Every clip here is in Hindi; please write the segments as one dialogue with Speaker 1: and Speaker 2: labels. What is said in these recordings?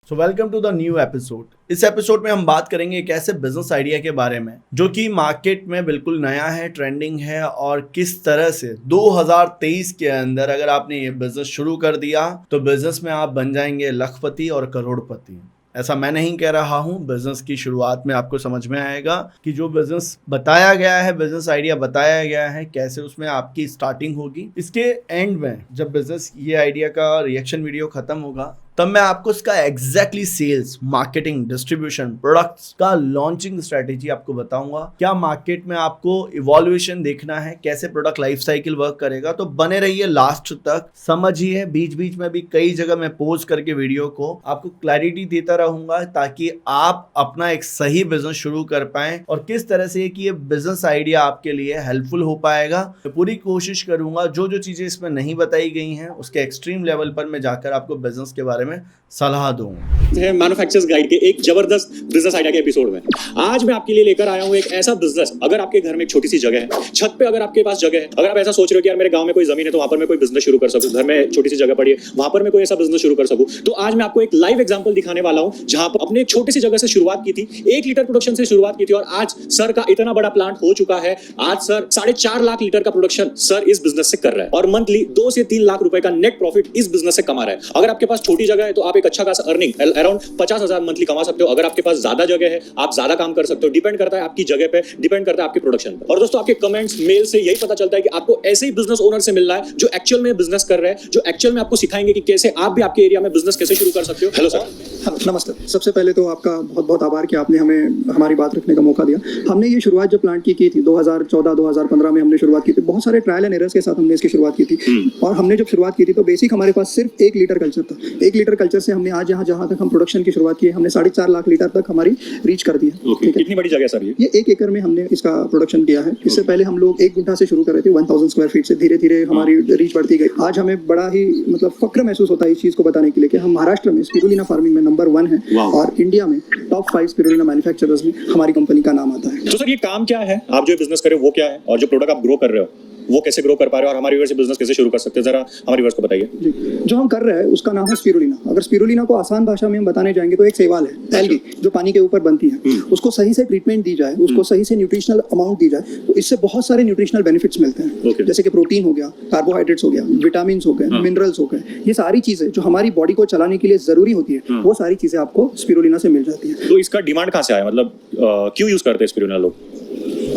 Speaker 1: So welcome to the new episode. इस एपिसोड में हम बात करेंगे एक ऐसे बिजनेस आइडिया के बारे में जो कि मार्केट में बिल्कुल नया है, ट्रेंडिंग है और किस तरह से 2023 के अंदर अगर आपने ये बिजनेस शुरू कर दिया तो बिजनेस में आप बन जाएंगे लखपति और करोड़पति। ऐसा मैं नहीं कह रहा हूँ, बिजनेस की शुरुआत में आपको समझ में आएगा कि जो बिजनेस बताया गया है, बिजनेस आइडिया बताया गया है, कैसे उसमें आपकी स्टार्टिंग होगी। इसके एंड में जब बिजनेस ये आइडिया का रिएक्शन वीडियो खत्म होगा तब मैं आपको इसका exactly sales, marketing, distribution, products का लॉन्चिंग स्ट्रेटेजी आपको बताऊंगा। क्या मार्केट में आपको इवोल्यूशन देखना है, कैसे प्रोडक्ट लाइफ साइकिल वर्क करेगा, तो बने रहिए लास्ट तक, समझिए। बीच बीच में भी कई जगह मैं पोज करके वीडियो को आपको क्लैरिटी देता रहूंगा ताकि आप अपना एक सही बिजनेस शुरू कर पाएं और किस तरह से कि ये बिजनेस आइडिया आपके लिए हेल्पफुल हो पाएगा। तो पूरी कोशिश करूंगा जो जो चीजें इसमें नहीं बताई गई हैं उसके एक्सट्रीम लेवल पर मैं जाकर आपको बिजनेस के बारे में सलाह दूंगा।
Speaker 2: मैन्युफैक्चरर्स गाइड के एक जबरदस्त बिजनेस आइडिया के एपिसोड में आज मैं आपके लिए लेकर आया हूं एक ऐसा बिजनेस। अगर आपके घर में एक छोटी सी जगह है, छत पे अगर आपके पास जगह है, अगर आप ऐसा सोच रहे हो कि यार मेरे गांव में कोई जमीन है तो वहां पर मैं कोई बिजनेस शुरू कर सकूं, घर में छोटी सी जगह पड़ी है वहां पर मैं कोई ऐसा बिजनेस शुरू कर सकूं, तो आज मैं आपको एक लाइव एग्जांपल दिखाने वाला हूं जहां पर अपने एक छोटी सी जगह से शुरुआत की थी, 1 लीटर प्रोडक्शन से शुरुआत की थी और आज सर का इतना बड़ा प्लांट हो चुका है। आज सर 4.5 लाख लीटर का प्रोडक्शन सर इस बिजनेस से कर रहा है और मंथली 2 से 3 लाख रुपए का नेट प्रॉफिट इस बिजनेस से कमा रहा है। अगर आपके पास छोटी जगह है तो आप एक अच्छा अर्निंग अराउंड 50,000 मंथली कमा सकते हो। अगर आपके पास ज्यादा जगह है आप ज्यादा काम कर सकते हो। डिपेंड करता है आपकी जगह पे, डिपेंड करता है आपके प्रोडक्शन पे। और दोस्तों आपके कमेंट्स, मेल से यही पता चलता है कि आपको ऐसे ही बिजनेस ओनर से मिल रहा है जो एक्चुअल में बिजनेस कर रहे हैं, जो एक्चुअल में आपको सिखाएंगे कि कैसे आप भी आपके एरिया में बिजनेस कैसे शुरू कर सकते हो। Hello sir.
Speaker 3: नमस्ते। सबसे पहले तो आपका बहुत बहुत आभार कि आपने हमें हमारी बात रखने का मौका दिया। हमने ये शुरुआत जब प्लांट की थी 2014-2015 में हमने शुरुआत की थी। बहुत सारे ट्रायल एंड एरर्स के साथ हमने इसकी शुरुआत की थी और हमने जब शुरुआत की थी तो बेसिक हमारे पास सिर्फ 1 लीटर कल्चर था। 1 लीटर कल्चर से हमने आज यहाँ जहाँ तक हम प्रोडक्शन की शुरुआत की है हमने 4.5 लाख लीटर तक हमारी रीच कर दी है।
Speaker 2: कितनी बड़ी जगह सर ये
Speaker 3: 1 एकड़ में हमने इसका प्रोडक्शन किया है। इससे पहले हम लोग 1 गुंठा से शुरू कर रहे थे, 1000 स्क्वायर फीट से धीरे धीरे हमारी रीच बढ़ती गई। आज हमें बड़ा ही फक्र महसूस होता है इस चीज को बताने के लिए कि हम महाराष्ट्र में स्पिरुलिना फार्मिंग में नंबर 1 है और इंडिया में टॉप 5 स्पिरुलिना मैन्युफैक्चरर्स में हमारी कंपनी का नाम आता है।
Speaker 2: तो सर ये काम क्या है, आप जो बिजनेस कर रहे हो वो क्या है और जो प्रोडक्ट आप ग्रो कर रहे हो वो कैसे ग्रो कर पा रहे हो और हमारे व्यूअर्स से बिजनेस कैसे शुरू कर सकते हैं, जरा हमारे व्यूअर्स को बताइए।
Speaker 3: जी, जो हम कर रहे हैं उसका नाम है स्पिरुलिना। अगर स्पिरुलिना को आसान भाषा में हम बताने जाएंगे तो एक शैवाल है, एल्गी जो पानी के ऊपर बनती है। उसको सही से ट्रीटमेंट दी जाए, उसको सही से न्यूट्रिशनल अमाउंट दी जाए तो इससे बहुत सारे न्यूट्रिशनल बेनिफिट्स मिलते हैं। जैसे कि प्रोटीन हो गया, कार्बोहाइड्रेट्स हो गया, विटामिन हो गए, मिनरल्स हो गए। ये सारी चीजें जो हमारी बॉडी को चलाने के लिए जरूरी होती है वो सारी चीजें आपको स्पिरुलिना से मिल जाती है।
Speaker 2: तो इसका डिमांड कहाँ से आया, मतलब क्यों यूज करते हैं स्पिरुलिना लोग?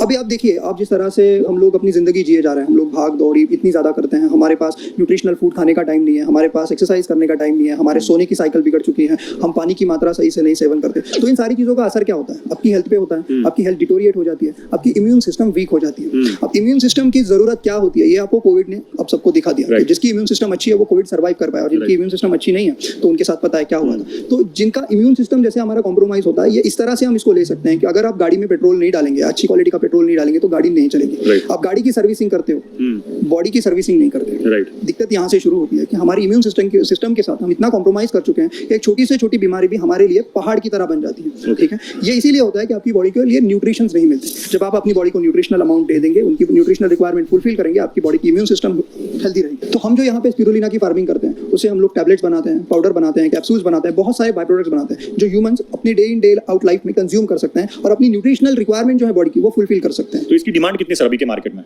Speaker 3: अभी आप देखिए, आप जिस तरह से हम लोग अपनी जिंदगी जिए जा रहे हैं, हम लोग भाग दौड़ी इतनी ज्यादा करते हैं, हमारे पास न्यूट्रिशनल फूड खाने का टाइम नहीं है, हमारे पास एक्सरसाइज करने का टाइम नहीं है, हमारे सोने की साइकिल बिगड़ चुकी है, हम पानी की मात्रा सही से नहीं सेवन करते। तो इन सारी चीजों का असर क्या होता है? आपकी हेल्थ पे होता है, आपकी हेल्थ डिटोरिएट हो जाती है, आपकी इम्यून सिस्टम वीक हो जाती है। अब इम्यून सिस्टम की जरूरत क्या होती है ये आपको कोविड ने अब सबको दिखा दिया। जिसकी इम्यून सिस्टम अच्छी है वो कोविड सर्वाइव कर पाया और जिनकी इम्यून सिस्टम अच्छी नहीं है तो उनके साथ पता है क्या हुआ था। तो जिनका इम्यून सिस्टम जैसे हमारा कॉम्प्रोमाइज होता है, ये इस तरह से हम इसको ले सकते हैं कि अगर आप गाड़ी में पेट्रोल नहीं डालेंगे, अच्छी क्वालिटी का पेट्रोल नहीं डालेंगे तो गाड़ी नहीं चलेगी। आप गाड़ी की सर्विसिंग करते हो, बॉडी की सर्विसिंग नहीं करते। दिक्कत यहाँ से शुरू होती है कि हमारी इम्यून सिस्टम के साथ हम इतना कॉम्प्रोमाइज कर चुके हैं कि एक छोटी से छोटी बीमारी भी हमारे लिए पहाड़ की तरह बन जाती है। ठीक है, ये इसीलिए होता है कि आपकी बॉडी के लिए न्यूट्रिशन नहीं मिलते। जब आप अपनी बॉडी को न्यूट्रिशनल अमाउंट दे देंगे, उनकी न्यूट्रिशनल रिक्वायरमेंट फुलफिल करेंगे, आपकी बॉडी की इम्यून सिस्टम हेल्दी रहेगी। तो हम जो यहाँ पे स्पिरुलिना की फार्मिंग करते हैं उससे हम लोग टैबलेट्स बनाते हैं, पाउडर बनाते हैं, कैप्सूल्स बनाते हैं, बहुत सारे बाय प्रोडक्ट्स बनाते हैं जो ह्यूमंस अपनी day in day out life में कंज्यूम कर सकते हैं और अपनी न्यूट्रिशनल रिक्वायरमेंट जो है बॉडी की वो फुलफिल कर सकते हैं।
Speaker 2: तो इसकी डिमांड कितनी सर अभी के मार्केट में?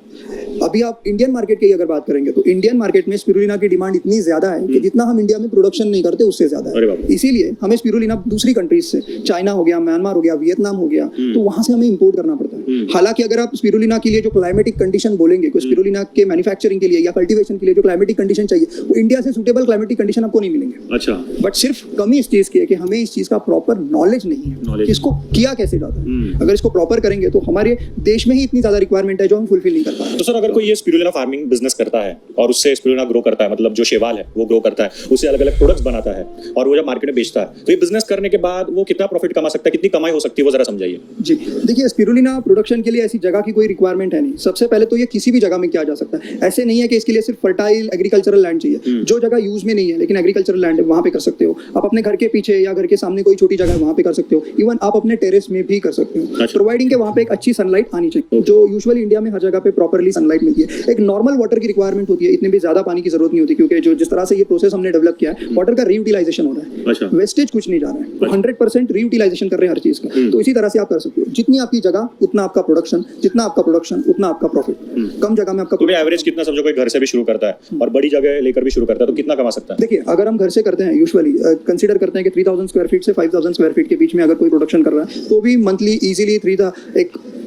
Speaker 3: अभी आप इंडियन मार्केट की अगर बात करेंगे तो इंडियन मार्केट में स्पिरुलिना की डिमांड इतनी ज्यादा है कि जितना हम इंडिया में प्रोडक्शन नहीं करते उससे ज्यादा है। इसीलिए हमें स्पिरुलिना दूसरी कंट्रीज से, चाइना हो गया, म्यांमार हो गया, वियतनाम हो गया, तो वहां से हमें इंपोर्ट करना पड़ता है। हालांकि अगर आप स्पिरुलिना के लिए जो क्लाइमेटिक कंडीशन बोलेंगे, स्पिरुलिना के मैन्युफैक्चरिंग के लिए या कल्टीवेशन के लिए जो क्लाइमेटिक कंडीशन चाहिए वो इंडिया से सुटेबल क्लाइमेटिक कंडीशन आपको नहीं मिलेंगे।
Speaker 2: अच्छा,
Speaker 3: बट सिर्फ कमी इस चीज की है कि हमें इस चीज का प्रॉपर नॉलेज नहीं है, इसको किया कैसे जाता है। अगर इसको प्रॉपर करेंगे तो हमारे देश में ही इतनी ज्यादा रिक्वायरमेंट है जो हम फुलफिल नहीं कर पा रहे।
Speaker 2: तो सर अगर कोई ये स्पिरुलिना फार्मिंग बिजनेस करता है और उससे स्पिरुलिना ग्रो करता है, मतलब जो शैवाल है वो ग्रो करता है, उससे अलग अलग प्रोडक्ट्स बनाता है और वो जब मार्केट में बेचता है तो ये बिजनेस करने के बाद वो कितना प्रॉफिट कमा सकता है, कितनी कमाई हो सकती है, वो जरा समझाइए।
Speaker 3: जी देखिए, स्पिरुलिना प्रोडक्शन के लिए ऐसी जगह की कोई रिक्वायरमेंट है नहीं। सबसे पहले तो ये किसी भी जगह में किया जा सकता है। ऐसे नहीं है कि इसके लिए सिर्फ फर्टाइल एग्रीकल्चरल लैंड चाहिए। जो जगह यूज में नहीं है लेकिन एग्रीकल्चरल लैंड है वहां पे कर सकते हो आप। अपने घर के पीछे या घर के सामने कोई छोटी जगह वहां पे कर सकते हो। इवन आप अपने टेरेस में भी कर सकते हो, प्रोवाइडिंग के वहां पे एक अच्छी सनलाइट आनी चाहिए, जो यूजुअली इंडिया में हर जगह पे प्रॉपरली सनलाइट मिलती है। एक नॉर्मल वाटर की रिक्वायरमेंट होती है, इतनी भी ज्यादा पानी की जरूरत नहीं होती, क्योंकि जो जिस तरह से ये प्रोसेस हमने डेवलप किया है, वाटर का रीयूटिलाइजेशन हो रहा है।
Speaker 2: अच्छा।
Speaker 3: वेस्टेज कुछ नहीं जा रहा है, 100% रीयूटिलाइजेशन कर रहे हैं हर चीज का। तो इसी तरह से आप कर सकते हो, जितनी आपकी जगह उतना आपका प्रोडक्शन, जितना आपका प्रोडक्शन उतना आपका प्रॉफिट। कम जगह में आपका
Speaker 2: तो एवरेज कितना, समझो कोई घर से भी शुरू करता है और बड़ी जगह लेकर भी शुरू करता है, तो कितना कमा सकता है?
Speaker 3: देखिए, अगर हम घर से करते हैं, यूजुअली कंसीडर करते हैं कि 3000 स्क्वायर फीट से 5000 स्क्वायर फीट के बीच में अगर कोई प्रोडक्शन कर रहा है, तो भी मंथली इजीली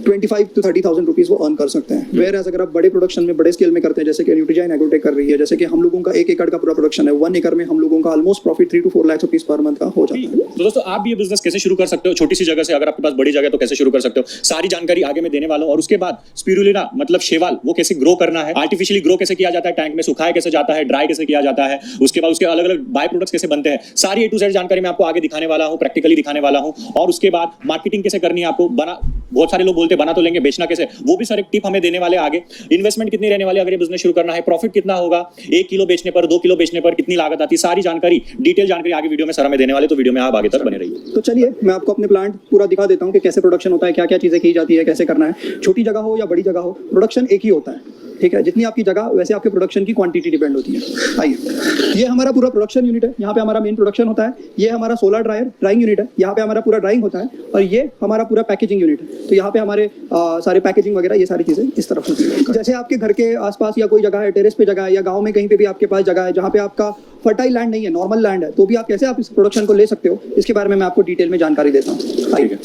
Speaker 3: 25 to 30,000 रुपीज वो अर्न कर सकते हैं। वेयर एज अगर आप बड़े प्रोडक्शन में, बड़े स्केल में करते हैं, जैसे कि न्यूट्रीजाइन एग्रोटेक कर रही है, जैसे कि हम लोगों का 1 एकड़ का पूरा प्रोडक्शन है, 1 एकड़ में हम लोगों का almost profit 3 to 4 lakh rupees per month का हो जाता है।
Speaker 2: तो दोस्तों, आप भी ये बिजनेस कैसे शुरू कर सकते हो? छोटी सी जगह से, अगर आपके पास बड़ी जगह तो कैसे शुरू कर सकते हो, सारी जानकारी आगे मैं देने वाला हूं। और उसके बाद स्पिरुलिना मतलब शैवाल, वो कैसे ग्रो करना है, आर्टिफिशियली ग्रो कैसे किया जाता है, टैंक में सुखाया कैसे जाता है, ड्राई कैसे किया जाता है, उसके बाद उसके अलग अलग बाय प्रोडक्ट्स कैसे बनते हैं, सारी A to Z जानकारी मैं आपको आगे दिखाने वाला हूं, प्रैक्टिकली दिखाने वाला हूं। और उसके बाद मार्केटिंग कैसे करनी है आपको, बहुत सारे लोग बोलते हैं बना तो लेंगे, बेचना कैसे, वो भी सर एक टिप हमें देने वाले आगे। इन्वेस्टमेंट कितनी रहने वाली है अगर ये बिजनेस शुरू करना है, प्रॉफिट कितना होगा, 1 किलो बेचने पर, 2 किलो बेचने पर कितनी लागत आती है, सारी जानकारी, डिटेल जानकारी आगे वीडियो में सर हमें देने वाले, तो वीडियो में आप आगे तक बने रहिए।
Speaker 3: तो चलिए, मैं आपको अपने प्लांट पूरा दिखा देता हूँ कि कैसे प्रोडक्शन होता है, क्या क्या चीजें की जाती है, कैसे करना है। छोटी जगह हो या बड़ी जगह हो, प्रोडक्शन एक ही होता है, ठीक है। जितनी आपकी जगह वैसे आपके प्रोडक्शन की क्वांटिटी डिपेंड होती है। आइए, ये हमारा पूरा प्रोडक्शन यूनिट है, यहाँ पे हमारा मेन प्रोडक्शन होता है। ये हमारा सोलर ड्राइंग यूनिट है, यहाँ पे हमारा पूरा ड्राइंग होता है। और ये हमारा पूरा पैकेजिंग यूनिट है, तो यहाँ पे हमारे सारे पैकेजिंग वगैरह ये सारी चीजें इस तरफ होती है। जैसे आपके घर के आसपास या कोई जगह है, टेरेस पे जगह है, या गाँव में कहीं पे भी आपके पास जगह है जहाँ पे आपका फर्टाइल लैंड नहीं है, नॉर्मल लैंड है, तो भी आप कैसे आप इस प्रोडक्शन को ले सकते हो, इसके बारे में मैं आपको डिटेल में जानकारी देता हूँ। आइए।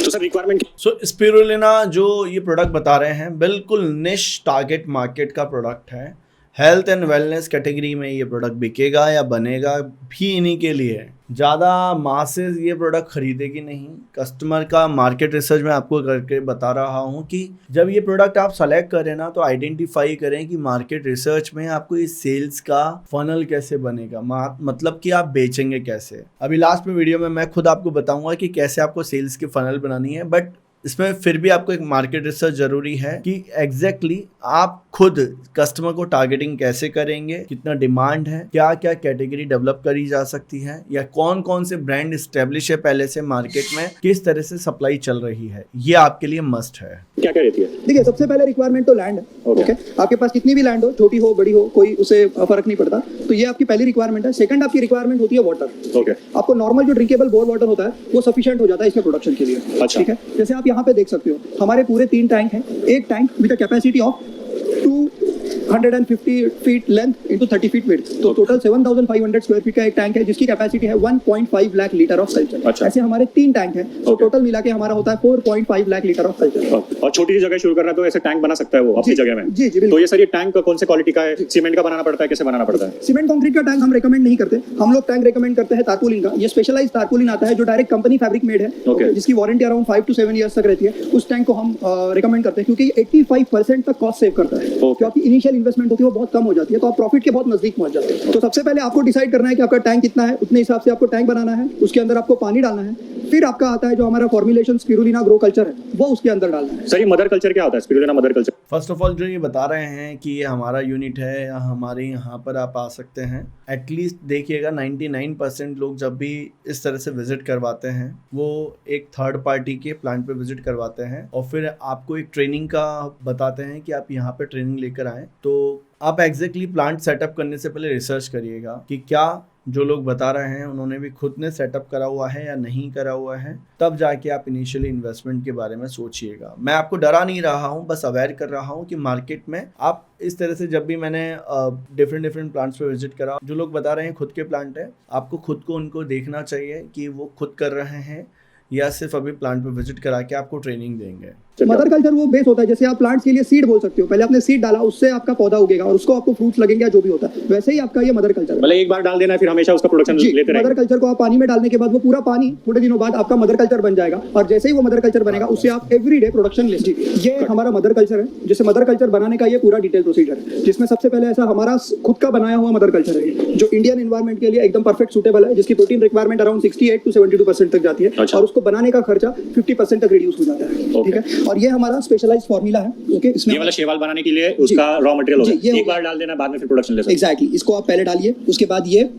Speaker 2: तो सर रिक्वायरमेंट,
Speaker 1: सो स्पिरुलिना जो ये प्रोडक्ट बता रहे हैं, बिल्कुल निश टारगेट मार्केट का प्रोडक्ट है। हेल्थ एंड वेलनेस कैटेगरी में ये प्रोडक्ट बिकेगा या बनेगा भी इन्हीं के लिए। ज़्यादा मासेस ये प्रोडक्ट खरीदेगी नहीं। कस्टमर का मार्केट रिसर्च मैं आपको करके बता रहा हूँ कि जब ये प्रोडक्ट आप सेलेक्ट करें ना, तो आइडेंटिफाई करें कि मार्केट रिसर्च में आपको इस सेल्स का फनल कैसे बनेगा, मतलब कि आप बेचेंगे कैसे। अभी लास्ट में वीडियो में मैं खुद आपको बताऊंगा कि कैसे आपको सेल्स की फनल बनानी है, बट इसमें फिर भी आपको एक मार्केट रिसर्च जरूरी है कि एग्जैक्टली आप खुद कस्टमर को टारगेटिंग कैसे करेंगे, कितना डिमांड है, क्या क्या कैटेगरी डेवलप करी जा सकती है, या कौन कौन से ब्रांड स्टेब्लिश है पहले से मार्केट में, किस तरह से सप्लाई चल रही है, ये आपके लिए मस्ट है।
Speaker 2: क्या क्या रहती है?
Speaker 3: देखिए, सबसे पहले रिक्वायरमेंट तो लैंड है। ओके, आपके पास कितनी भी लैंड हो, छोटी हो बड़ी हो, कोई उसे फर्क नहीं पड़ता, तो ये आपकी पहली रिक्वायरमेंट है। सेकंड आपकी रिक्वायरमेंट होती है वाटर।
Speaker 2: ओके,
Speaker 3: आपको नॉर्मल जो ड्रिंकेबल बोर वाटर होता है वो सफिशिएंट हो जाता है इसमें प्रोडक्शन के लिए।
Speaker 2: अच्छा।
Speaker 3: ठीक है, जैसे आप यहाँ पे देख सकते हो, हमारे पूरे 3 टैंक हैं। एक tank with a capacity of 250 feet length into 30 feet width, तो टोटल 7500 स्क्वायर फीट का एक टैंक है, जिसकी कैपेसिटी है 1.5 लाख लीटर ऑफ कल्चर।
Speaker 2: अच्छा।
Speaker 3: ऐसे हमारे 3 टैंक हैं, तो टोटल मिला के हमारा होता है 4.5 लाख लीटर ऑफ कल्चर।
Speaker 2: और छोटी सी जगह शुरू करना है तो ऐसे टैंक बना सकता है वो अपनी जगह में?
Speaker 3: जी,
Speaker 2: तो ये सर, ये टैंक कौन से क्वालिटी का है, सीमेंट का बनाना पड़ता है, कैसे बनाना पड़ता है?
Speaker 3: सीमेंट कंक्रीट का टैंक हम रेकमेंड नहीं करते, हम लोग टैंक रेकमेंड करते हैं तारपुलिन का। ये स्पेशलाइज तारपुलिन आता है जो डायरेक्ट कंपनी फैब्रिक मेड है, जिसकी वारंटी अराउंड 5 to 7 ईयर्स तक रहती है। उस टैंक को हम रेकमेंड करते हैं, क्योंकि 85% तक कॉस्ट सेव करता है। क्योंकि इनिशियल इन्वेस्टमेंट होती है वो बहुत कम हो जाती है, तो आप प्रॉफिट के बहुत नजदीक पहुंच जाते हैं। तो सबसे पहले आपको डिसाइड करना है कि आपका टैंक कितना है, उतने हिसाब से आपको टैंक बनाना है, उसके अंदर आपको पानी डालना है, फिर आपका आता है जो हमारा फॉर्मुलेशन स्पिरुलिना ग्रो कल्चर है, वो उसके अंदर डालना है।
Speaker 2: सर, ये मदर कल्चर क्या होता है, spirulina mother culture?
Speaker 1: First of all जो ये बता रहे हैं कि ये हमारा यूनिट है या हमारे यहाँ पर आप आ सकते हैं, एटलीस्ट देखिएगा 99% लोग जब भी इस तरह से विजिट करवाते हैं वो एक थर्ड पार्टी के प्लांट पे विजिट करवाते हैं, और फिर आपको एक ट्रेनिंग का बताते हैं कि आप यहाँ पे ट्रेनिंग लेकर आएँ। तो आप एग्जैक्टली प्लांट सेटअप करने से पहले रिसर्च करिएगा कि क्या जो लोग बता रहे हैं उन्होंने भी खुद ने सेटअप करा हुआ है या नहीं करा हुआ है, तब जाके आप इनिशियली इन्वेस्टमेंट के बारे में सोचिएगा। मैं आपको डरा नहीं रहा हूँ, बस अवेयर कर रहा हूँ कि मार्केट में आप इस तरह से, जब भी मैंने डिफरेंट प्लांट्स पे विजिट करा, जो लोग बता रहे हैं खुद के प्लांट है, आपको खुद को उनको देखना चाहिए कि वो खुद कर रहे हैं या सिर्फ अभी प्लांट पे विजिट करा के आपको ट्रेनिंग देंगे।
Speaker 3: मदर कल्चर वो बेस होता है, जैसे आप प्लांट्स के लिए सीड बोल सकते हो, पहले आपने सीड डाला, उससे आपका पौधा उगेगा और उसको आपको फ्रूट्स लगेंगे, जो भी होता है, वैसे ही आपका ये मदर कल्चर है।
Speaker 2: मतलब एक बार डाल देना है, फिर हमेशा उसका प्रोडक्शन लेते रहेंगे।
Speaker 3: मदर कल्चर को आप पानी में डालने के बाद वो पूरा पानी थोड़े दिनों बाद आपका मदर कल्चर बन जाएगा, और जैसे ही वो मदर कल्चर बनेगा उससे आप एवरीडे प्रोडक्शन ले लीजिए। ये हमारा मदर कल्चर है। जैसे मदर कल्चर बनाने का ये पूरा डिटेल प्रोसीजर है, जिसमें सबसे पहले ऐसा हमारा खुद का बनाया हुआ मदर कल्चर है, जो इंडियन एनवायरमेंट के लिए एकदम परफेक्ट सूटेबल है, जिसकी प्रोटीन रिक्वायरमेंट अराउंड 68 to 72% तक जाती है, और उसको बनाने का खर्चा 50% तक रिड्यूस हो जाता है। ठीक है, और ये हमारा स्पेशलाइज्ड फॉर्मूला है। ओके, इसमें
Speaker 2: ये वाला शैवाल बनाने के लिए उसका रॉ मटेरियल होता है, एक बार डाल देना, बाद में फिर प्रोडक्शन ले सकते हैं।
Speaker 3: एग्जैक्टली, इसको आप पहले डालिए, उसके बाद ये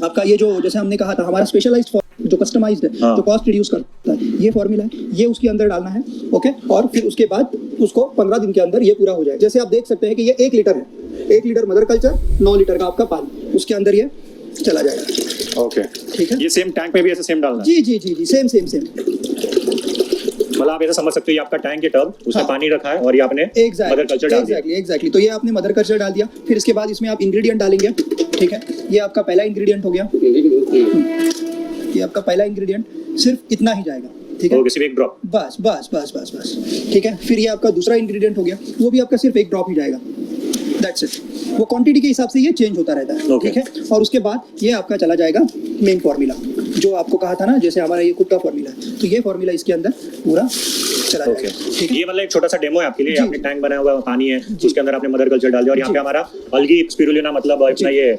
Speaker 3: आपका ये जो जैसे हमने कहा था हमारा स्पेशलाइज्ड जो कस्टमाइज्ड है, जो कॉस्ट रिड्यूस करता है, ये फॉर्मूला है, ये उसके अंदर डालना है, ओके। और फिर उसके बाद उसको 15 दिन के अंदर ये पूरा हो जाए। जैसे आप देख सकते हैं कि ये 1 लीटर है, 1 लीटर मदर कल्चर, 9 लीटर का आपका पानी, उसके अंदर ये चला जाएगा।
Speaker 2: ओके,
Speaker 3: ठीक है।
Speaker 2: ये सेम टैंक में भी ऐसे सेम डालना है?
Speaker 3: जी जी जी जी, सेम सेम सेम।
Speaker 2: मतलब आप ऐसा समझ सकते हो, ये आपका टैंक है टब, उसमें
Speaker 3: हाँ।
Speaker 2: पानी रखा है और ये आपने मदर कल्चर डाल दिया।
Speaker 3: एग्जैक्टली। तो ये आपने मदर कल्चर डाल दिया, फिर इसके बाद इसमें आप इंग्रेडिएंट डालेंगे, ठीक है। ये आपका पहला इंग्रेडिएंट हो गया, ये आपका पहला इंग्रेडिएंट सिर्फ इतना ही जाएगा, ठीक है।
Speaker 2: ओके, सिर्फ 1 ड्रॉप?
Speaker 3: बस बस बस बस बस, ठीक है। फिर ये आपका दूसरा इंग्रेडिएंट हो गया, वो भी आपका सिर्फ 1 ड्रॉप ही जाएगा, दैट्स इट। वो क्वांटिटी के हिसाब से ये चेंज होता रहता है,
Speaker 2: Okay.
Speaker 3: ठीक है। और उसके बाद ये आपका चला जाएगा मेन फार्मूला, जो आपको कहा था ना, जैसे हमारा ये खुद का फार्मूला है, तो ये फार्मूला इसके अंदर पूरा चला
Speaker 2: ओके,
Speaker 3: जाएगा, ठीक है।
Speaker 2: ये मतलब एक छोटा सा डेमो है आपके लिए।
Speaker 3: जी।
Speaker 2: आपने टैंक बनाया हुआ है, पानी है, उसके अंदर आपने मदर कल्चर डाल दिया और यहाँ पे हमारा अल्गी स्पिरुलिना, मतलब अपना ये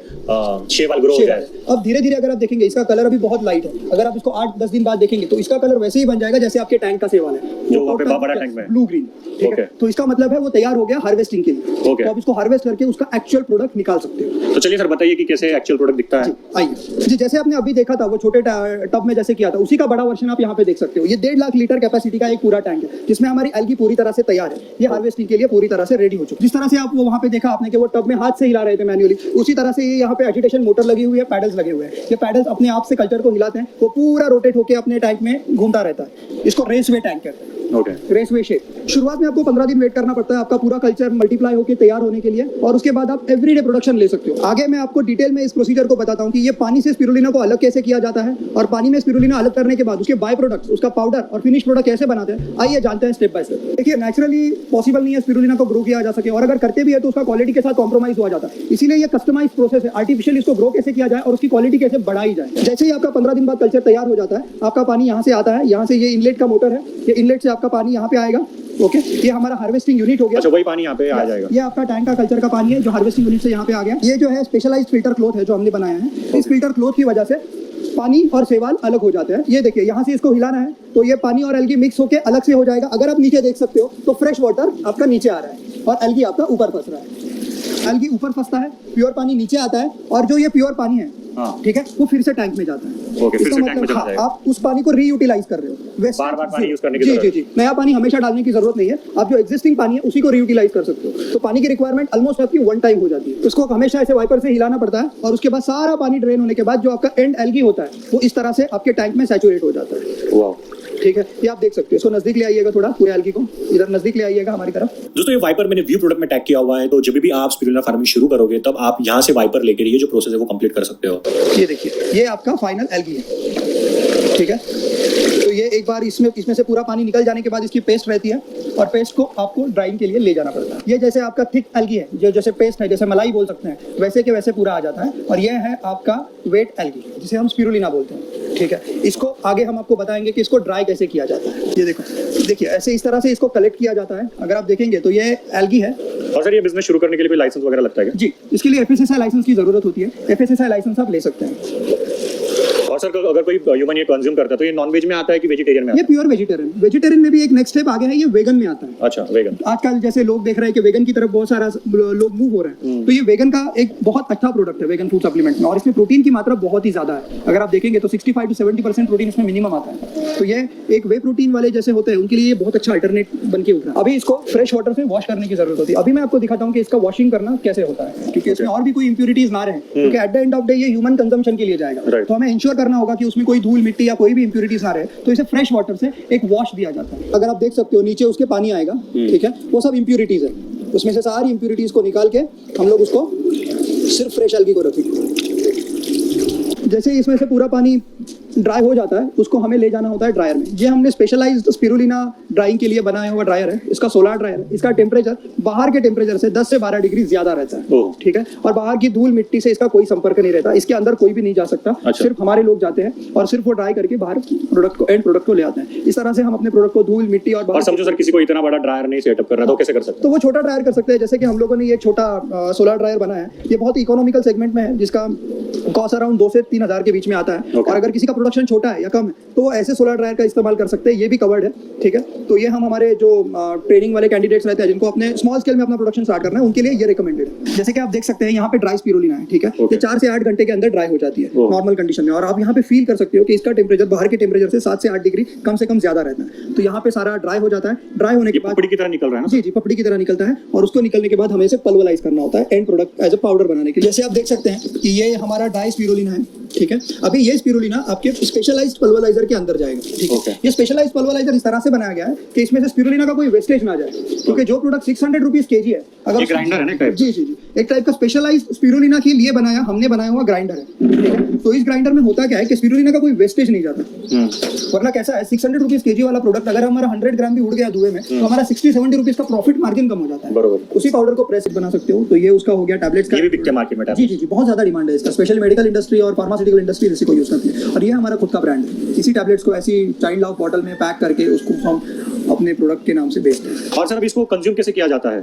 Speaker 2: शेवाल ग्रो हो जाए।
Speaker 3: अब धीरे धीरे अगर आप देखेंगे, इसका कलर अभी बहुत लाइट है, अगर आप इसको 8-10 दिन बाद देखेंगे तो इसका कलर वैसे ही बन जाएगा जैसे आपके टैंक का सेवाल है,
Speaker 2: जो वहाँ पे बड़ा टैंक में है।
Speaker 3: ब्लू ग्रीन, ठीक है। तो इसका मतलब है वो तैयार हो गया हार्वेस्टिंग के लिए।
Speaker 2: Okay.
Speaker 3: तो आप इसको हार्वेस्ट करके उसका एक्चुअल प्रोडक्ट निकाल सकते हो।
Speaker 2: तो चलिए सर, बताइए कि कैसे एक्चुअल प्रोडक्ट दिखता है।
Speaker 3: आइए जी, जैसे आपने अभी देखा था वो छोटे टब में जैसे किया था, उसी का बड़ा वर्जन आप यहाँ पे देख सकते हो। ये 1.5 लाख लीटर कैपेसिटी का एक पूरा टैंक है, जिसमें हमारी एल्गी पूरी तरह से तैयार है। ये हार्वेस्टिंग के लिए पूरी तरह से रेडी हो चुकी है। जिस तरह से आप वो वहाँ पे देखा आपने कि वो टब में हाथ से हिला रहे थे मैन्युअली, उसी तरह से ये यहाँ पे एजिटेशन मोटर लगी हुई है, पैडल्स लगे हुए हैं। ये पैडल्स अपने आप से कल्चर को हिलाते हैं, वो पूरा रोटेट होकर अपने टैंक में घूमता रहता है। इसको रेसवे टैंक कहते हैं,
Speaker 2: ओके।
Speaker 3: रेसवे शेप। शुरुआत में आपको 15 दिन वेट करना पड़ता है आपका पूरा कल्चर मल्टीप्लाई होकर तैयार होने के लिए, और उसके बाद आप एवरीडे प्रोडक्शन ले सकते हो। आगे मैं आपको डिटेल में इस प्रोसीजर को बताता हूँ कि ये पानी से स्पिरुलिना को अलग कैसे किया जाता है, और पानी में स्पिरुलिना अलग करने के बाद उसके बाय प्रोडक्ट्स, उसका पाउडर और फिनिश प्रोडक्ट कैसे बनाते हैं, आइए जानते हैं स्टेप बाय स्टेप। देखिए, नेचुरली पॉसिबल नहीं है स्पिरुलिना को ग्रो किया जा सके, और अगर करते भी है तो उसका क्वालिटी के साथ कॉम्प्रोमाइज हुआ जाता है। इसीलिए ये कस्टमाइज प्रोसेस है, आर्टिफिशियल इसको ग्रो कैसे किया जाए और उसकी क्वालिटी कैसे बढ़ाई जाए। जैसे ही आपका 15 दिन बाद कल्चर तैयार हो जाता है, आपका पानी यहाँ से आता है, यहाँ से ये इनलेट का मोटर है, ये इनलेट से आपका पानी यहाँ पे आएगा, ओके। ये हमारा हार्वेस्टिंग यूनिट हो गया।
Speaker 2: अच्छा, वही पानी यहाँ पे आ जाएगा।
Speaker 3: ये आपका टैंक का कल्चर का पानी है जो हार्वेस्टिंग यूनिट से यहाँ पे आ गया। ये जो है स्पेशलाइज्ड फिल्टर क्लॉथ है जो हमने बनाया है। इस फिल्टर क्लॉथ की वजह से पानी और सेवाल अलग हो जाते हैं। ये देखिए, यहाँ से इसको हिलाना है तो ये पानी और एल्गी मिक्स होकर अलग से हो जाएगा। अगर आप नीचे देख सकते हो तो फ्रेश वाटर आपका नीचे आ रहा है और एल्गी आपका ऊपर फंस रहा है। एल्गी ऊपर फंसता है, प्योर पानी नीचे आता है, और जो ये प्योर पानी है,
Speaker 2: हाँ।
Speaker 3: ठीक है, वो फिर से टैंक में जाता है।
Speaker 2: ओके, फिर
Speaker 3: इसका
Speaker 2: से टैंक में
Speaker 3: मतलब,
Speaker 2: चला
Speaker 3: हाँ,
Speaker 2: जाएगा।
Speaker 3: आप उस पानी को रीयूटिलाइज कर रहे हो, वेस्ट
Speaker 2: बार-बार पानी यूज करने की
Speaker 3: जी
Speaker 2: जरूरत
Speaker 3: जी जी, नया पानी हमेशा डालने की जरूरत नहीं है। आप जो एग्जिस्टिंग पानी है उसी को रीयूटिलाइज कर सकते हो। तो पानी की रिक्वायरमेंट ऑलमोस्ट आपकी 1 टाइम हो जाती है। तो इसको हमेशा ऐसे वाइपर से हिलाना पड़ता है, और उसके बाद सारा पानी ड्रेन होने के बाद जो आपका एंड एल्गी होता है वो इस तरह से आपके टैंक में सैचुरेट हो जाता है।
Speaker 2: वाओ,
Speaker 3: ठीक है, ये आप देख सकते हो। इसको नजदीक ले आइएगा, थोड़ा पूरे एल्गी को इधर नजदीक ले आइएगा हमारी तरफ।
Speaker 2: दोस्तों, ये वाइपर मैंने व्यू प्रोडक्ट में टैग किया हुआ है, तो जब भी आप स्पिरुलिना फार्मिंग शुरू करोगे तब आप यहाँ से वाइपर लेकर ये जो प्रोसेस है वो कंप्लीट कर सकते हो।
Speaker 3: ये देखिए, ये आपका फाइनल एल्गी है, ठीक है। तो ये एक बार इसमें से पूरा पानी निकल जाने के बाद इसकी पेस्ट रहती है, और पेस्ट को आपको ड्राइंग के लिए ले जाना पड़ता है। ये जैसे आपका थिक एल्गी है, जो जैसे पेस्ट है, जैसे मलाई बोल सकते हैं, वैसे के वैसे पूरा आ जाता है। और ये है आपका वेट एल्गी, जिसे हम स्पिरुलिना बोलते हैं, ठीक है। इसको आगे हम आपको बताएंगे कि इसको ड्राई कैसे किया जाता है। ये देखो, देखिए ऐसे इस तरह से इसको कलेक्ट किया जाता है। अगर आप देखेंगे तो ये एल्गी है।
Speaker 2: और सर, ये बिजनेस शुरू करने के लिए कोई लाइसेंस वगैरह लगता है क्या?
Speaker 3: जी, इसके लिए FSSAI लाइसेंस की जरूरत होती है। FSSAI लाइसेंस आप ले सकते हैं।
Speaker 2: और सर, अगर कोई ह्यूमन ये कंज्यूम करता है तो ये नॉन वेज में आता है कि वेजिटेरियन में आता
Speaker 3: ये प्योर वेजिटेरियन में भी एक नेक्स्ट स्टेप आगे है, ये वेगन में आता है।
Speaker 2: है? अच्छा, वेगन।
Speaker 3: आजकल जैसे लोग देख रहे हैं कि वेगन की तरफ बहुत सारा लोग मूव हो रहे हैं, तो ये वेगन का एक बहुत अच्छा प्रोडक्ट है वेगन फूड सप्लीमेंट में, और इसमें प्रोटीन की मात्रा बहुत ही ज्यादा है। अगर आप देखेंगे तो 65 से 70% प्रोटीन इसमें मिनिमम आता है। तो ये एक वे प्रोटीन वाले जैसे होते हैं उनके लिए ये बहुत अच्छा अल्टरनेट बन के उभरा। अभी इसको फ्रेश वाटर से वॉश करने की जरूरत होती है। अभी मैं आपको दिखाता हूँ कि इसका वॉशिंग करना कैसे होता है, क्योंकि इसमें और भी कोई इंप्यूरिटीज ना रहे, क्योंकि at the end of day ये ह्यूमन कंजम्पशन के लिए जाएगा। तो हमें इंश्योर करना होगा कि उसमें कोई धूल मिट्टी या कोई भी इंप्यूरिटीज ना रहे, तो इसे फ्रेश वाटर से एक वॉश दिया जाता है। अगर आप देख सकते हो नीचे उसके पानी आएगा, ठीक है, वो सब इंप्यूरिटीज है। उसमें से सारी इंप्यूरिटीज को निकाल के हम लोग उसको सिर्फ फ्रेश एल्गी को रखेंगे। जैसे ही इसमें से पूरा पानी ड्राई हो जाता है, उसको हमें ले जाना होता है ड्रायर में। ये हमने स्पेशलाइज्ड स्पिरुलिना ड्राइंग के लिए बनाया हुआ ड्रायर है। इसका सोलर ड्रायर है। इसका टेम्परेचर बाहर के टेम्परेचर से 10 से 12 डिग्री ज्यादा रहता है, ठीक है। और बाहर की धूल मिट्टी से इसका कोई संपर्क नहीं रहता। इसके अंदर कोई भी नहीं जा सकता।
Speaker 2: अच्छा।
Speaker 3: सिर्फ हमारे लोग जाते हैं और सिर्फ वो ड्राई करके बाहर प्रोडक्ट को, एंड प्रोडक्ट को ले आते हैं। इस तरह से हम अपने प्रोडक्ट को धूल मिट्टी और
Speaker 2: समझो सर, किसी को इतना बड़ा ड्रायर नहीं सेटअप करना, तो कैसे कर सकते
Speaker 3: तो वो छोटा ड्रायर कर सकते हैं। जैसे कि हम लोगों ने ये छोटा सोलर ड्रायर बनाया है। ये बहुत इकोनॉमिकल सेगमेंट में है, जिसका कॉस्ट अराउंड 2 से 3 हज़ार के बीच में आता है। और अगर किसी का प्रोडक्शन छोटा है या कम है तो वो ऐसे सोलर ड्रायर का इस्तेमाल कर सकते हैं, ये भी कवर्ड है, ठीक है। तो ये हम हमारे जो ट्रेनिंग वाले कैंडिडेट्स रहते हैं जिनको अपने स्मॉल स्केल में अपना प्रोडक्शन स्टार्ट करना है उनके लिए ये रिकमेंडेड है। जैसे कि आप देख सकते हैं यहाँ पे ड्राई स्पिरुलिना है, ठीक है, ये 4 से 8 घंटे के अंदर ड्राई हो जाती है नॉर्मल कंडीशन में, और आप यहाँ पे फील कर सकते हो कि इसका टेम्परेचर बाहर के टेम्परेचर से 7 से 8 डिग्री कम से कम ज्यादा रहता है। तो यहाँ पे सारा ड्राई हो जाता है, ड्राई होने के बाद
Speaker 2: पपड़ी की तरह निकल रहा है ना?
Speaker 3: जी जी, पपड़ी की तरह निकलता है, और उसको निकलने के बाद हमें इसे पल्वराइज करना होता है end product as a powder बनाने के लिए। जैसे आप देख सकते हैं कि ये हमारा ड्राई स्पिरुलिना है, ठीक है। अभी ये स्पिरुलिना आपके स्पेशलाइज्ड पल्वराइजर के अंदर जाएगा, ठीक है। ये स्पेशलाइज्ड पल्वराइजर इस तरह से बनाया गया है कि इसमें से स्पिरुलिना का कोई वेस्टेज ना जाए, क्योंकि जो प्रोडक्ट 600 रुपीज केजी है, अगर
Speaker 2: ये ग्राइंडर है ना टाइप?
Speaker 3: जी जी जी, एक टाइप का स्पेशलाइज्ड स्पिरुलिना के लिए हमने बनाया हुआ ग्राइंडर है, ठीक है। तो इस ग्राइंडर में होता क्या है कि स्पिरुलिना का कोई वेस्टेज नहीं जाता, वरना कैसा है 600 रुपीज केजी वाला प्रोडक्ट अगर हमारा 100 ग्राम भी उड़ गया धुएं में तो हमारा 60-70 रुपीज का प्रॉफिट मार्जिन कम हो जाता है।
Speaker 2: बरोबर।
Speaker 3: उसी पाउडर को प्रेस बना सकते हो। तो ये उसका हो गया टैबलेट्स का,
Speaker 2: ये भी बिकते हैं मार्केट में।
Speaker 3: जी जी जी, बहुत ज्यादा डिमांड है इसका, स्पेशल मेडिकल इंडस्ट्री और फार्मास्यूटिकल इंडस्ट्री इसी को यूज करती है, और ये हमारा खुद का ब्रांड है। इसी टैबलेट्स को ऐसी चाइल्ड लॉक बॉटल में पैक करके उसको हम अपने प्रोडक्ट के नाम से बेचते हैं।
Speaker 2: और सर अभी इसको कंज्यूम कैसे किया जाता है?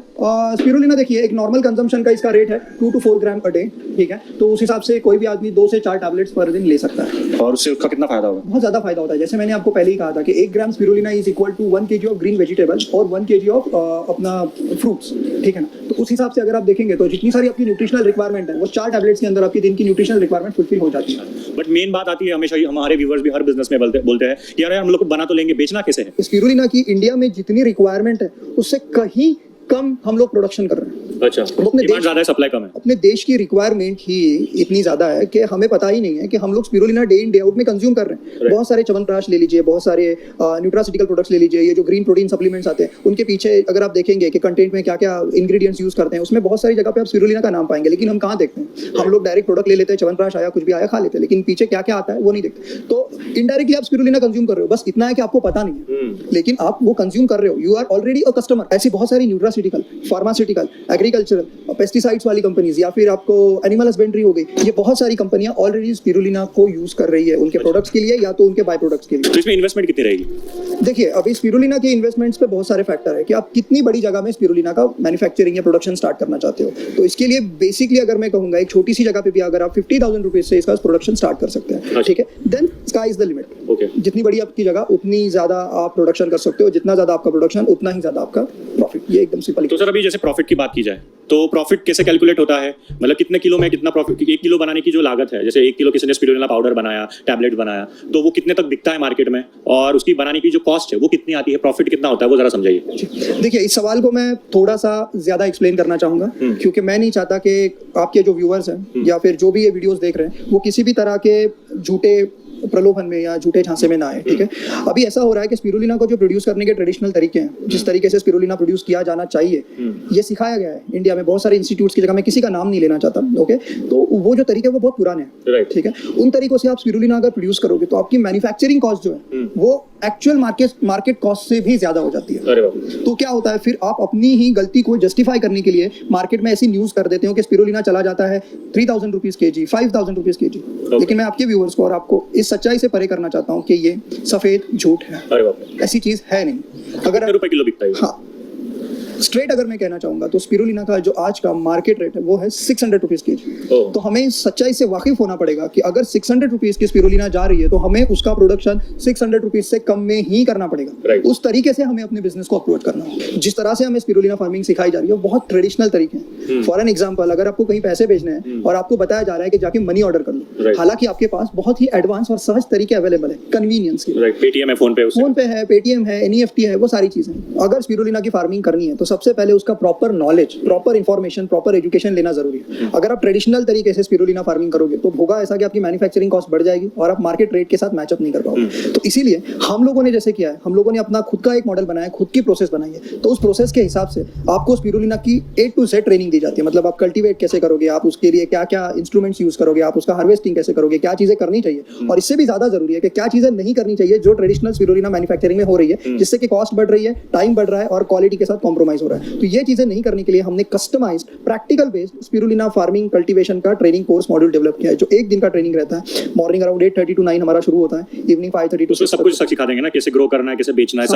Speaker 3: स्पिरुलिना देखिए एक नॉर्मल कंजम्पशन का इसका रेट है 2 to 4 ग्राम पर डे, ठीक है। तो उस हिसाब से कोई भी आदमी 2 से 4 टैबलेट्स पर दिन ले सकता है।
Speaker 2: और उससे उसका कितना फायदा होगा?
Speaker 3: बहुत ज्यादा फायदा होता है। जैसे मैंने आपको पहले ही कहा था कि 1 gram spirulina is equal to 1 kg of green vegetables और 1 kg ऑफ अपना फ्रूट्स, ठीक है ना। तो उस हिसाब से अगर आप देखेंगे तो जितनी सारी आपकी न्यूट्रिशनल रिक्वायरमेंट है वो 4 टैबलेट्स के अंदर आपकी दिन की न्यूट्रिशनल रिक्वायरमेंट फुलफिल हो जाती है।
Speaker 2: बट मेन बात आती है, हमेशा ही हमारे व्यूअर्स भी हर बिजनेस में बोलते हैं कि यार हम लोग को बना तो लेंगे, बेचना कैसे है?
Speaker 3: स्पिरुलिना की इंडिया में जितनी रिक्वायरमेंट है उससे कहीं कम हम लोग प्रोडक्शन कर रहे हैं।
Speaker 2: अच्छा, डिमांड ज्यादा है, सप्लाई कम है।
Speaker 3: अपने देश की रिक्वायरमेंट ही इतनी ज्यादा है कि हमें पता ही नहीं है कि हम लोग spirulina day in day out में कंज्यूम कर रहे हैं। बहुत सारे च्यवनप्राश ले लीजिए, बहुत सारे न्यूट्रासिटिकल प्रोडक्ट्स ले लीजिए, ये जो ग्रीन प्रोटीन सप्लीमेंट्स आते हैं उनके पीछे अगर आप देखेंगे कि कंटेंट में क्या क्या इंग्रेडिएंट्स यूज करते हैं उसमें बहुत सारी जगह पे आप स्पिरुलिना का नाम पाएंगे, लेकिन हम कहाँ देखते हैं? हम लोग डायरेक्ट प्रोडक्ट ले लेते हैं, च्यवनप्राश आया कुछ भी आया खा लेते हैं, लेकिन पीछे क्या क्या आता है वो नहीं देखते। तो इनडायरेक्टली आप स्पिरुलिना कंज्यूम कर रहे हो, बस इतना है कि आपको पता नहीं है, लेकिन आप वो कंज्यूम कर रहे हो, you are already a customer. ऐसी बहुत सारी न्यूट्रासिटिकल, फार्मास्यूटिकल, एग्रीकल्चरल, पेस्टिसाइड्स वाली कंपनीज या फिर आपको एनिमल हस्बेंड्री हो गई, ये बहुत सारी कंपनियां ऑलरेडी स्पिरुलिना को यूज कर रही है उनके प्रोडक्ट्स के लिए या तो उनके बाय प्रोडक्ट्स के लिए।
Speaker 2: तो इसमें इन्वेस्टमेंट कितनी रहेगी?
Speaker 3: देखिए अभी स्पिरुलिना के इन्वेस्टमेंट्स पे बहुत सारे फैक्टर है कि आप कितनी बड़ी जगह में स्पिरुलिना का मैन्युफैक्चरिंग या प्रोडक्शन स्टार्ट करना चाहते हो। तो इसके लिए बेसिकली अगर मैं कहूंगा एक छोटी सी जगह पे भी अगर आप 50,000 रुपीज से इसका प्रोडक्शन स्टार्ट कर सकते हैं, ठीक है, then sky is the limit.
Speaker 2: Okay,
Speaker 3: जितनी बड़ी आपकी जगह उतनी ज्यादा आप प्रोडक्शन कर सकते हो, जितना ज्यादा आपका प्रोडक्शन उतना ही ज्यादा आपका प्रॉफिट। ये एकदम सिंपल।
Speaker 2: तो सर अभी जैसे प्रॉफिट की बात की जाए तो प्रॉफिट कैसे कैलकुलेट होता है? मतलब कितने किलो में कितना प्रॉफिट? 1 किलो बनाने की जो लागत है, जैसे 1 किलो किसी ने स्पिरुलिना पाउडर बनाया, टैबलेट बनाया, तो वो कितने तक बिकता है मार्केट में, और उसकी बनाने की जो कॉस्ट है वो कितनी आती है, प्रॉफिट कितना होता है, वो जरा समझाइए।
Speaker 3: देखिए इस सवाल को मैं थोड़ा सा ज्यादा एक्सप्लेन करना चाहूंगा, क्योंकि मैं नहीं चाहता कि आपके जो व्यूअर्स हैं या फिर जो भी ये वीडियोस देख रहे हैं वो किसी भी तरह के झूठे प्रलोभन में या झूठे झांसे में ना आए, ठीक है। अभी ऐसा हो रहा है कि स्पिरुलिना को जो प्रोड्यूस करने के ट्रेडिशनल तरीके हैं, जिस तरीके से स्पिरुलिना प्रोड्यूस किया जाना चाहिए, ये सिखाया गया है इंडिया में बहुत सारे इंस्टीट्यूट्स की जगह। मैं किसी का नाम नहीं लेना चाहता, ओके। तो वो जो तरीके वो बहुत पुराने हैं, ठीक है। उन तरीकों से आप स्पिरुलिना अगर प्रोड्यूस करोगे तो आपकी मैन्युफैक्चरिंग कॉस्ट जो है वो एक्चुअल मार्केट कॉस्ट से भी ज्यादा हो जाती है। तो क्या होता है फिर आप अपनी ही गलती को जस्टिफाई करने के लिए मार्केट में ऐसी न्यूज कर देते हो कि स्पिरुलिना चला जाता है 3,000 रुपीज केजी, 5,000 रुपीज केजी। लेकिन मैं आपके व्यूअर्स को और आपको इस सच्चाई से परे करना चाहता हूँ कि ये सफेद झूठ है, ऐसी चीज है नहीं। अगर
Speaker 2: रुपए किलो बिकता है,
Speaker 3: हाँ स्ट्रेट अगर मैं कहना चाहूंगा तो स्पिरुलिना का जो आज का मार्केट रेट है वो है 600 रुपीज केजी। तो हमें सच्चाई से वाकिफ होना पड़ेगा कि अगर 600 रुपीज की स्पिरुलिना जा रही है तो हमें उसका प्रोडक्शन 600 रुपीज से कम में ही करना पड़ेगा। उस तरीके से हमें अपने बिजनेस को अप्रोच करना होगा। जिस तरह से हमें स्पिरुलिना फार्मिंग सिखाई जा रही है वो बहुत ट्रेडिशनल तरीके हैं। फॉर एन एग्जाम्पल, अगर आपको कहीं पैसे भेजने हैं और आपको बताया जा रहा है कि जाके मनी ऑर्डर कर लो, हालांकि आपके पास बहुत ही एडवांस और सहज तरीके अवेलेबल है कन्वीनियंस के।
Speaker 2: पेटीएम है, फोन पे
Speaker 3: है, पेटीएम है, एनईएफटी है, वो सारी चीजें। अगर स्पिरुलिना की फार्मिंग करनी है तो सबसे पहले उसका proper knowledge, proper information, proper education लेना जरूरी है। अगर आप ट्रेडिशनल तरीके से स्पिरुलिना फार्मिंग करोगे तो होगा ऐसा कि आपकी मैन्युफैक्चरिंग कॉस्ट बढ़ जाएगी और आप मार्केट रेट के साथ मैचअप नहीं कर पाओगे। तो इसीलिए हम लोगों ने जैसे किया है, हम लोगों ने अपना खुद का एक मॉडल बनाया, खुद की प्रोसेस बनाई है। तो उस प्रोसेस के हिसाब से आपको स्पिरुलिना की A to Z ट्रेनिंग दी जाती है। मतलब आप कल्टीवेट कैसे करोगे, आप उसके लिए क्या क्या इंस्ट्रूमेंट्स यूज करोगे, आप उसका हार्वेस्टिंग कैसे करोगे, क्या चीजें करनी चाहिए, और इससे भी ज्यादा जरूरी है कि क्या चीजें नहीं करनी चाहिए जो ट्रेडिशनल स्पिरुलिना मैन्युफैक्चरिंग में हो रही है, जिससे कि कॉस्ट बढ़ रही है, टाइम बढ़ रहा है और क्वालिटी के साथ कॉम्प्रोमाइज हो रहा है। तो ये चीजें नहीं करने के लिए हमने customized practical based spirulina farming cultivation का ट्रेनिंग कोर्स मॉड्यूल डेवलप किया है, जो 1 दिन का ट्रेनिंग रहता है। मॉर्निंग अराउंड 8:30 to 9 हमारा शुरू होता है, इवनिंग 5:30 to 6
Speaker 2: सब कुछ सिखा देंगे ना, कैसे ग्रो करना है, कैसे बेचना है,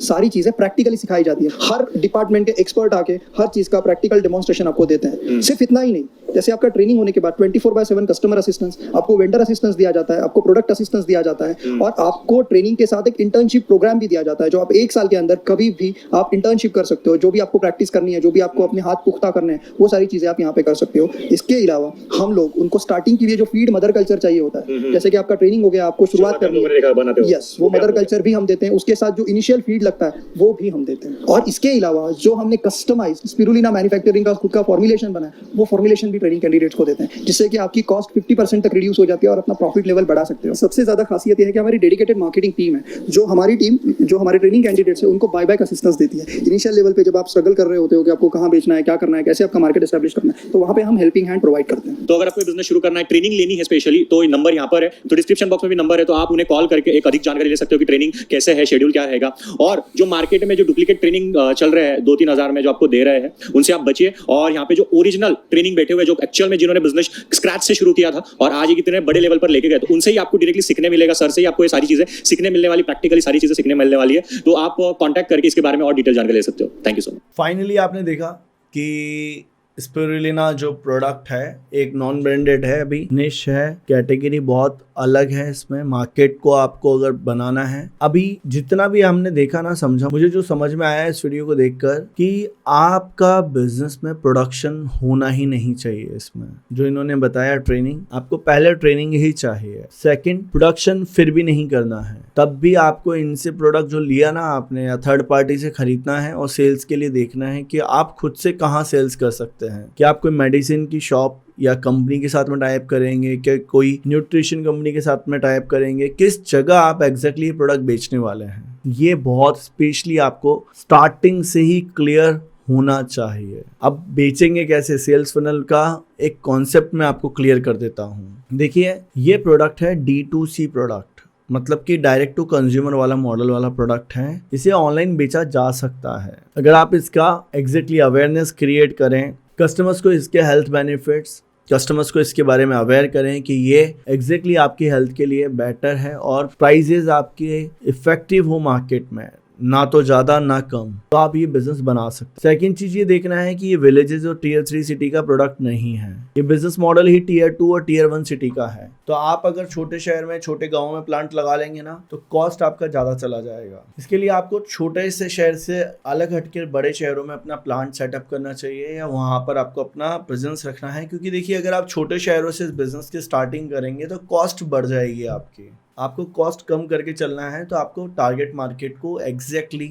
Speaker 3: सारी चीजें प्रैक्टिकली सिखाई जाती है। हर डिपार्टमेंट के एक्सपर्ट आके हर चीज का प्रैक्टिकल डेमोंस्ट्रेशन आपको देते हैं। सिर्फ इतना ही नहीं, जैसे आपका ट्रेनिंग होने के बाद 24/7 कस्टमर असिस्टेंस, आपको वेंडर असिस्टेंस दिया जाता है, आपको प्रोडक्ट असिस्टेंस दिया जाता है, और आपको ट्रेनिंग के साथ एक इंटर्नशिप प्रोग्राम भी दिया जाता है, जो आप 1 साल के अंदर कभी भी आप इंटर्नशिप कर सकते हो। जो भी आपको प्रैक्टिस करनी है, जो भी आपको अपने हाथ पुख्ता करने हैं, वो सारी चीजें आप यहाँ पे कर सकते हो। इसके अलावा हम लोग उनको स्टार्टिंग के लिए जो फीड मदर कल्चर चाहिए होता है, जैसे कि आपका ट्रेनिंग हो गया, आपको शुरुआत करनी है, यस, वो मदर कल्चर भी हम देते हैं। उसके साथ जो इनिशियल फीड लगता है वो भी हम देते हैं। और इसके अलावा जो हमने कस्टमाइज स्पिरुलिना मैन्युफैक्चरिंग का खुद का फॉर्मुलेशन बना है, वो फॉर्मुलेशन भी ट्रेनिंग कैंडिडेट्स को देते हैं, जिससे कि आपकी कॉस्ट 50% तक रिड्यूस हो जाती है और अपना प्रॉफिट लेवल बढ़ा सकते हो। सबसे ज्यादा खासियत ये है कि हमारी डेडिकेटेड मार्केटिंग टीम है, जो हमारी टीम, जो हमारे ट्रेनिंग कैंडिडेट्स है, उनको बाय बैक असिस्टेंस देती है। इनिशियल लेवल पे जब आप स्ट्रगल कर रहे होते हो कि आपको कहाँ बेचना है, क्या करना है, कैसे आपका मार्केट एस्टैब्लिश करना है, तो वहाँ पे हम हेल्पिंग हैंड प्रोवाइड करते हैं।
Speaker 2: तो अगर आपको बिजनेस शुरू करना है, ट्रेनिंग लेनी है स्पेशली, तो नंबर यहाँ पर है, तो डिस्क्रिप्शन बॉक्स में भी नंबर है, तो आप उन्हें कॉल करके एक अधिक जानकारी ले सकते हो कि ट्रेनिंग कैसे है, शेड्यूल क्या रहेगा। और जो मार्केट में जो डुप्लीकेट ट्रेनिंग चल रहे हैं 2-3 हजार में जो आपको दे रहे हैं, उनसे आप बचिए। और यहाँ पे जो ओरिजिनल ट्रेनिंग बैठे हुए, जो एक्चुअल में जिन्होंने बिजनेस स्क्रैच से शुरू किया था और आज ये कितने बड़े लेवल पर लेके गए, तो उनसे ही आपको डायरेक्टली सीखने मिलेगा। सर से ही आपको ये सारी चीजें सीखने मिलने वाली, प्रैक्टिकली सारी चीजें सीखने मिलने वाली है। तो आप कॉन्टैक्ट करके इसके बारे में और डिटेल जानकारी ले सकते हो। Thank you so much.
Speaker 1: Finally आपने देखा कि स्पिरुलिना जो प्रोडक्ट है एक नॉन ब्रांडेड है, अभी निश है, कैटेगरी बहुत अलग है। इसमें मार्केट को आपको अगर बनाना है, अभी जितना भी हमने देखा ना, समझा, मुझे जो समझ में आया इस वीडियो को देखकर कि आपका बिजनेस में प्रोडक्शन होना ही नहीं चाहिए। इसमें जो इन्होंने बताया ट्रेनिंग, आपको पहले ट्रेनिंग ही चाहिए, सेकंड प्रोडक्शन फिर भी नहीं करना है, तब भी आपको इनसे प्रोडक्ट जो लिया ना आपने या थर्ड पार्टी से खरीदना है और सेल्स के लिए देखना है कि आप खुद से कहाँ सेल्स कर सकते हैं। कि आप कोई मेडिसिन की शॉप या कंपनी के साथ में टाइप करेंगे, कि कोई न्यूट्रिशन कंपनी के साथ में टाइप करेंगे, किस जगह आप एग्जैक्टली प्रोडक्ट बेचने वाले हैं, ये बहुत स्पेशली आपको स्टार्टिंग से ही क्लियर होना चाहिए। अब बेचेंगे कैसे, सेल्स फनल का एक कॉन्सेप्ट मैं आपको क्लियर कर देता हूँ। देखिए, ये प्रोडक्ट है D2C प्रोडक्ट, मतलब कि डायरेक्ट टू कंज्यूमर वाला मॉडल वाला प्रोडक्ट है। इसे ऑनलाइन बेचा जा सकता है अगर आप इसका एग्जैक्टली अवेयरनेस क्रिएट करें, कस्टमर्स को इसके हेल्थ बेनिफिट्स, कस्टमर्स को इसके बारे में अवेयर करें कि ये एग्जैक्टली आपकी हेल्थ के लिए बेटर है और प्राइजेज आपके इफेक्टिव हो मार्केट में, ना तो ज्यादा ना कम, तो आप ये बिजनेस बना सकते। सेकंड चीज ये देखना है कि ये विलेजेस और Tier 3 सिटी का प्रोडक्ट नहीं है, ये बिजनेस मॉडल ही Tier 2 और Tier 1 सिटी का है। तो आप अगर छोटे शहर में, छोटे गांव में प्लांट लगा लेंगे ना, तो कॉस्ट आपका ज्यादा चला जाएगा। इसके लिए आपको छोटे से शहर से अलग हटकर बड़े शहरों में अपना प्लांट सेटअप करना चाहिए या वहां पर आपको अपना प्रेजेंस रखना है। क्योंकि देखिए, अगर आप छोटे शहरों से इस बिजनेस की स्टार्टिंग करेंगे तो कॉस्ट बढ़ जाएगी आपकी। आपको कॉस्ट कम करके चलना है तो आपको टारगेट मार्केट को एग्जैक्टली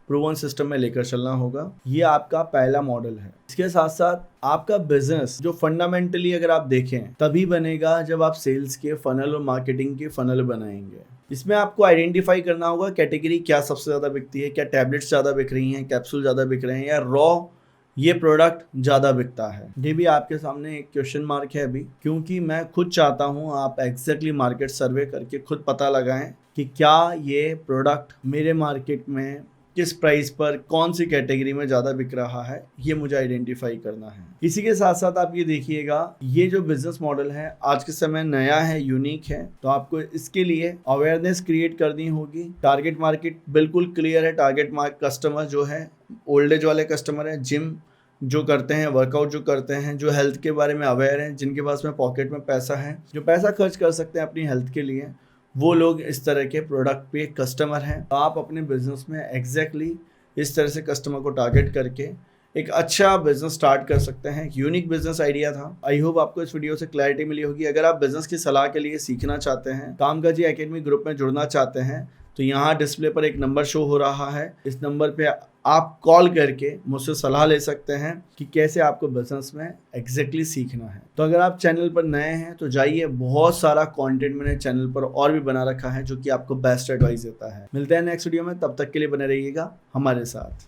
Speaker 1: प्रूवन सिस्टम में लेकर चलना होगा। ये आपका पहला मॉडल है। इसके साथ साथ आपका बिजनेस जो फंडामेंटली अगर आप देखें तभी बनेगा जब आप सेल्स के फनल और मार्केटिंग के फनल बनाएंगे। इसमें आपको आइडेंटिफाई करना होगा कैटेगरी क्या सबसे ज़्यादा बिकती है, क्या टैबलेट्स ज़्यादा बिक रही हैं, कैप्सूल ज़्यादा बिक रहे हैं या रॉ ये प्रोडक्ट ज़्यादा बिकता है। ये भी आपके सामने एक क्वेश्चन मार्क है अभी, क्योंकि मैं खुद चाहता हूँ आप एग्जैक्टली मार्केट सर्वे करके खुद पता लगाएं कि क्या ये प्रोडक्ट मेरे मार्केट में किस प्राइस पर कौन सी कैटेगरी में ज़्यादा बिक रहा है, ये मुझे आइडेंटिफाई करना है। इसी के साथ साथ आप ये देखिएगा, ये जो बिजनेस मॉडल है आज के समय नया है, यूनिक है, तो आपको इसके लिए अवेयरनेस क्रिएट करनी होगी। टारगेट मार्केट बिल्कुल क्लियर है। टारगेट कस्टमर जो है ओल्ड एज वाले कस्टमर हैं, जिम जो करते हैं, वर्कआउट जो करते हैं, जो हेल्थ के बारे में अवेयर हैं, जिनके पास में पॉकेट में पैसा है, जो पैसा खर्च कर सकते हैं अपनी हेल्थ के लिए, वो लोग इस तरह के प्रोडक्ट पे कस्टमर हैं। तो आप अपने बिजनेस में एग्जैक्टली इस तरह से कस्टमर को टारगेट करके एक अच्छा बिजनेस स्टार्ट कर सकते हैं। एक यूनिक बिजनेस आइडिया था। आई होप आपको इस वीडियो से क्लैरिटी मिली होगी। अगर आप बिजनेस की सलाह के लिए सीखना चाहते हैं, कामकाजी एकेडमी ग्रुप में जुड़ना चाहते हैं, तो यहाँ डिस्प्ले पर एक नंबर शो हो रहा है। इस नंबर पे आप कॉल करके मुझसे सलाह ले सकते हैं कि कैसे आपको बिजनेस में एग्जैक्टली सीखना है। तो अगर आप चैनल पर नए हैं तो जाइए, बहुत सारा कंटेंट मैंने चैनल पर और भी बना रखा है जो कि आपको बेस्ट एडवाइस देता है। मिलते हैं नेक्स्ट वीडियो में, तब तक के लिए बने रहिएगा हमारे साथ।